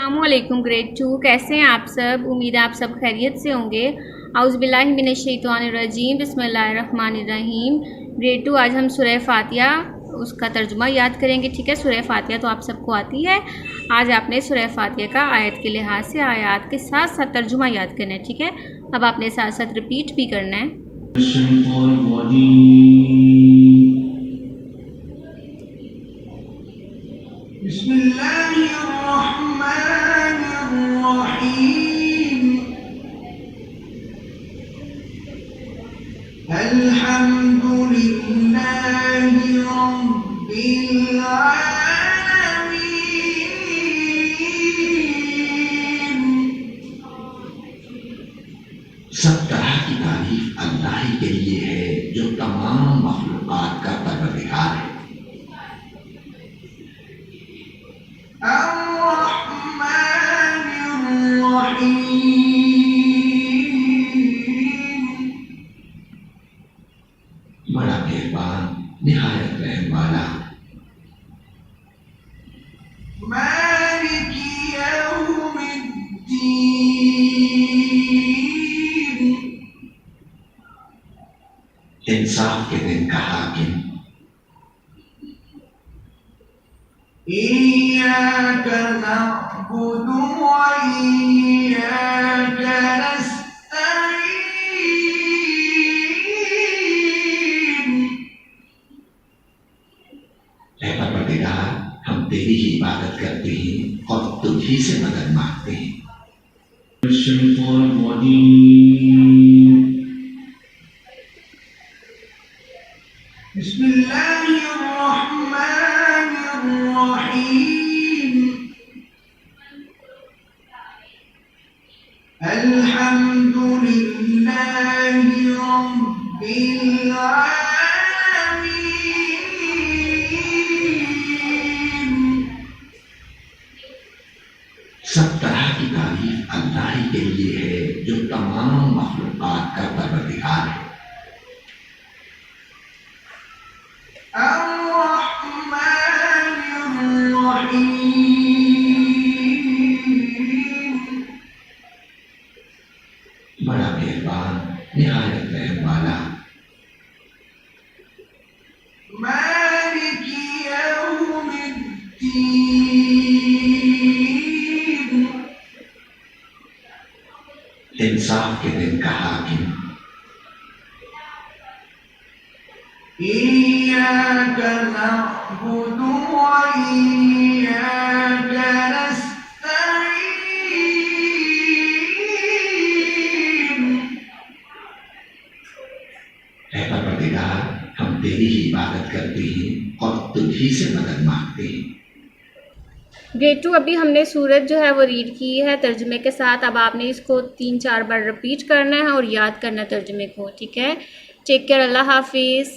अस्सलामु अलैकुम ग्रेड 2 कैसे हैं आप सब। उम्मीद है आप सब खैरियत से होंगे। औज़ु बिल्लाहि मिनश शैतानिर रजीम बिस्मिल्लाहिर रहमानिर रहीम। ग्रेड 2 आज हम सूरह फातिहा उसका तर्जुमा याद करेंगे। ठीक है, सूरह फातिहा तो आप सबको आती है। आज आपने सूरह फातिहा का आयत के लिहाज से आयत के साथ साथ तर्जुमा याद करना है। ठीक है, अब आपने साथ साथ रिपीट भी करना है। अल्हम्दुलिल्लाहि रब्बिल आलमीन। सब तरह की तारीफ अल्लाह ही के लिए है जो तमाम मखलूकात का परवरदिगार है। बड़ा मेहरबान निहायत रहम वाला। मालिक यौमिद्दीन, इंसाफ के दिन का हाकिम। इय्याका नअबुदु व इय्याका नस्तईन। ऐ परवरदिगार, हम तेरी ही इबादत करते हैं और तुझी से मदद मांगते हैं। बिस्मिल्लाहिर्रहमानिर्रहीम। अल्हम्दुलिल्लाहि रब्बिल आलमीन। सब तरह की तारीफ अल्लाह ही के लिए है जो तमाम मखलूकात का परवरदिगार है। बड़ा मेहरबान निहायत रहम वाला। मालिक यौमिद्दीन, इंसाफ के दिन का हाकिम। इय्याका नअबुदु व इय्याका नस्तईन। ऐ परवरदिगार, हम तेरी ही इबादत करते हैं और तुझी से मदद मांगते हैं। ग्रेड 2 अभी हमने सूरत जो है वो रीड की है तर्जुमे के साथ। अब आपने इसको 3-4 बार रिपीट करना है और याद करना है तर्जुमे को। ठीक है, टेक केयर, अल्लाह हाफिज़।